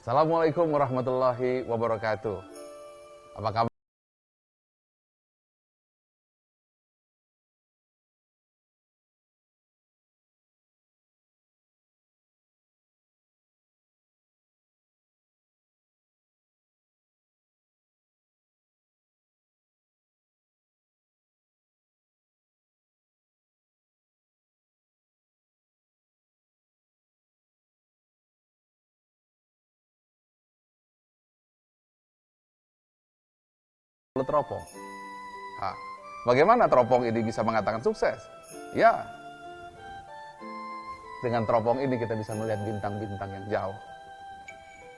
Assalamualaikum warahmatullahi wabarakatuh. Apa kabar? Teropong. Nah, bagaimana teropong ini bisa mengatakan sukses? Ya, dengan teropong ini kita bisa melihat bintang-bintang yang jauh.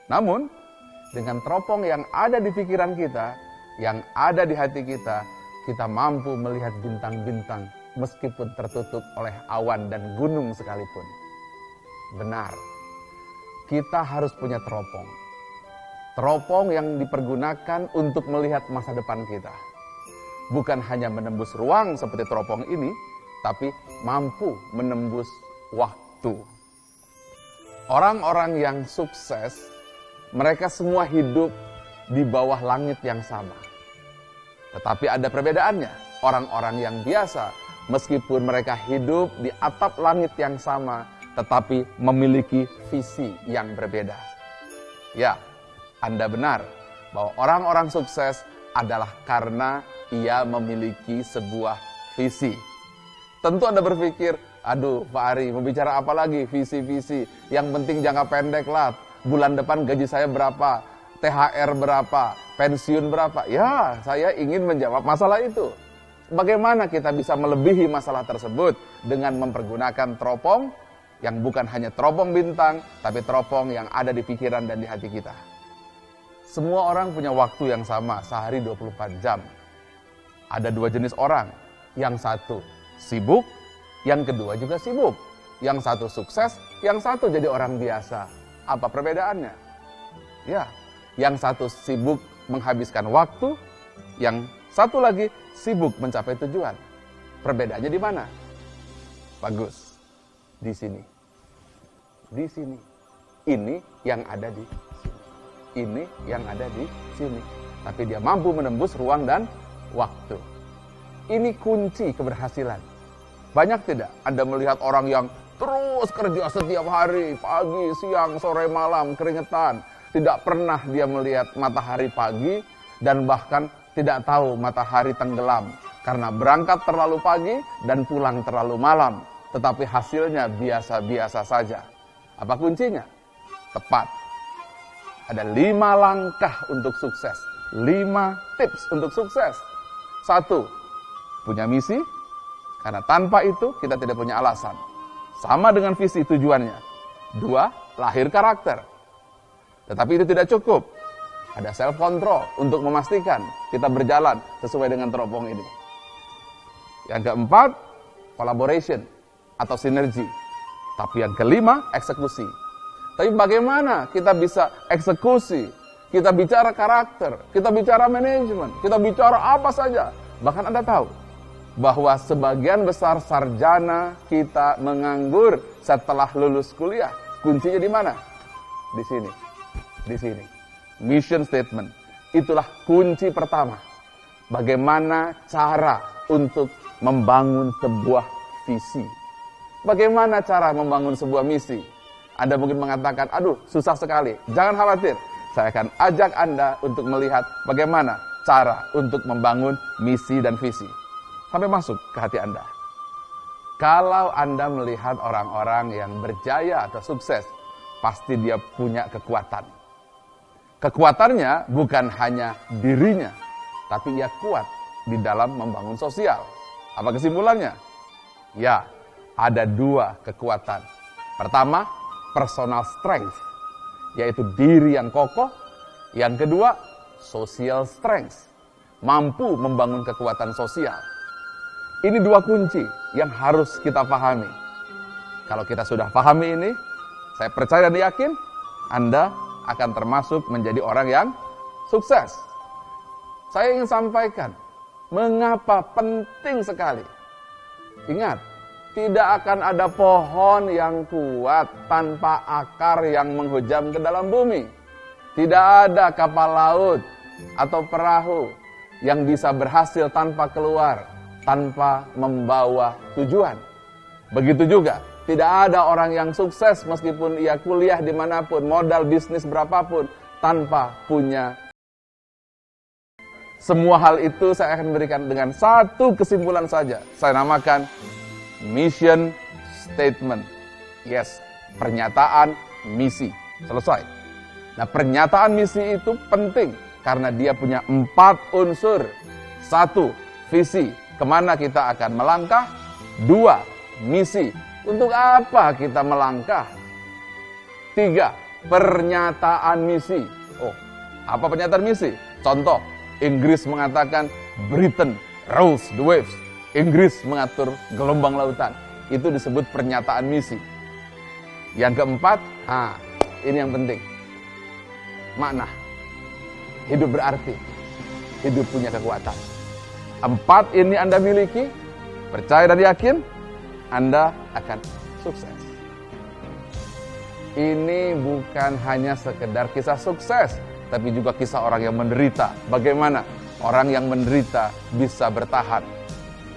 Namun, dengan teropong yang ada di pikiran kita, yang ada di hati kita, kita mampu melihat bintang-bintang meskipun tertutup oleh awan dan gunung sekalipun. Benar, kita harus punya teropong. Teropong yang dipergunakan untuk melihat masa depan kita. Bukan hanya menembus ruang seperti teropong ini, tapi mampu menembus waktu. Orang-orang yang sukses, mereka semua hidup di bawah langit yang sama. Tetapi ada perbedaannya. Orang-orang yang biasa, meskipun mereka hidup di atap langit yang sama, tetapi memiliki visi yang berbeda. Ya, Anda benar bahwa orang-orang sukses adalah karena ia memiliki sebuah visi. Tentu Anda berpikir, aduh Pak Ari, mau bicara apa lagi visi-visi? Yang penting jangka pendek lah, bulan depan gaji saya berapa, THR berapa, pensiun berapa. Ya, saya ingin menjawab masalah itu. Bagaimana kita bisa melebihi masalah tersebut dengan mempergunakan teropong yang bukan hanya teropong bintang, tapi teropong yang ada di pikiran dan di hati kita. Semua orang punya waktu yang sama, sehari 24 jam. Ada dua jenis orang, yang satu sibuk, yang kedua juga sibuk. Yang satu sukses, yang satu jadi orang biasa. Apa perbedaannya? Ya, yang satu sibuk menghabiskan waktu, yang satu lagi sibuk mencapai tujuan. Perbedaannya di mana? Bagus. Di sini. Di sini. Ini yang ada di sini. Ini yang ada di sini. Tapi dia mampu menembus ruang dan waktu. Ini kunci keberhasilan. Banyak tidak Anda melihat orang yang terus kerja setiap hari, pagi, siang, sore, malam, keringetan. Tidak pernah dia melihat matahari pagi dan bahkan tidak tahu matahari tenggelam. Karena berangkat terlalu pagi dan pulang terlalu malam. Tetapi hasilnya biasa-biasa saja. Apa kuncinya? Tepat. Ada 5 langkah untuk sukses. 5 tips untuk sukses. 1. Punya misi. Karena tanpa itu kita tidak punya alasan. Sama dengan visi tujuannya. 2. Lahir karakter. Tetapi itu tidak cukup. Ada self control untuk memastikan kita berjalan sesuai dengan teropong ini. Yang keempat, collaboration atau sinergi. Tapi yang kelima, eksekusi. Tapi bagaimana kita bisa eksekusi? Kita bicara karakter, kita bicara manajemen, kita bicara apa saja. Bahkan Anda tahu bahwa sebagian besar sarjana kita menganggur setelah lulus kuliah. Kuncinya di mana? Di sini. Di sini. Mission statement. Itulah kunci pertama. Bagaimana cara untuk membangun sebuah visi? Bagaimana cara membangun sebuah misi? Anda mungkin mengatakan, aduh susah sekali. Jangan khawatir, saya akan ajak Anda untuk melihat bagaimana cara untuk membangun misi dan visi. Sampai masuk ke hati Anda. Kalau Anda melihat orang-orang yang berjaya atau sukses, pasti dia punya kekuatan. Kekuatannya bukan hanya dirinya, tapi ia kuat di dalam membangun sosial. Apa kesimpulannya? Ya, ada 2 kekuatan. Pertama, personal strength, yaitu diri yang kokoh. Yang kedua, social strength, mampu membangun kekuatan sosial. Ini 2 kunci yang harus kita pahami. Kalau kita sudah pahami ini, saya percaya dan yakin, Anda akan termasuk menjadi orang yang sukses. Saya ingin sampaikan, mengapa penting sekali. Ingat, tidak akan ada pohon yang kuat tanpa akar yang menghujam ke dalam bumi. Tidak ada kapal laut atau perahu yang bisa berhasil tanpa keluar, tanpa membawa tujuan. Begitu juga, tidak ada orang yang sukses meskipun ia kuliah dimanapun, modal bisnis berapapun, tanpa punya. Semua hal itu saya akan berikan dengan satu kesimpulan saja. Saya namakan mission statement. Yes, pernyataan misi. Selesai. Nah, pernyataan misi itu penting karena dia punya 4 unsur. 1, visi, kemana kita akan melangkah. 2, misi, untuk apa kita melangkah. 3, pernyataan misi. Oh, apa pernyataan misi? Contoh, Inggris mengatakan Britain rules the waves. Inggris mengatur gelombang lautan. Itu disebut pernyataan misi. Yang keempat, ini yang penting. Makna. Hidup berarti. Hidup punya kekuatan. 4 ini Anda miliki, percaya dan yakin, Anda akan sukses. Ini bukan hanya sekedar kisah sukses, tapi juga kisah orang yang menderita. Bagaimana orang yang menderita bisa bertahan?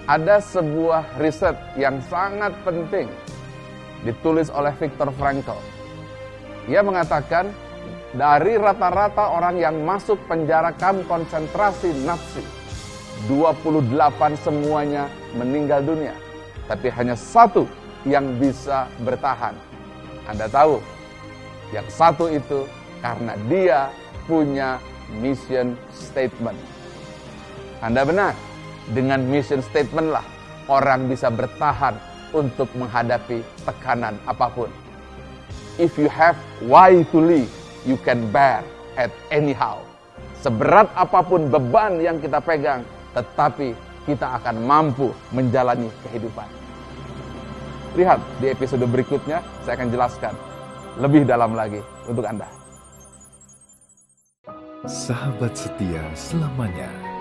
Ada sebuah riset yang sangat penting ditulis oleh Viktor Frankl. Ia mengatakan dari rata-rata orang yang masuk penjara kamp konsentrasi Nazi, 28 semuanya meninggal dunia. Tapi hanya 1 yang bisa bertahan. Anda tahu, yang 1 itu karena dia punya mission statement. Anda benar, dengan mission statement lah orang bisa bertahan untuk menghadapi tekanan apapun. If you have why to live, you can bear at anyhow. Seberat apapun beban yang kita pegang, tetapi kita akan mampu menjalani kehidupan. Lihat di episode berikutnya, saya akan jelaskan lebih dalam lagi untuk Anda. Sahabat setia selamanya.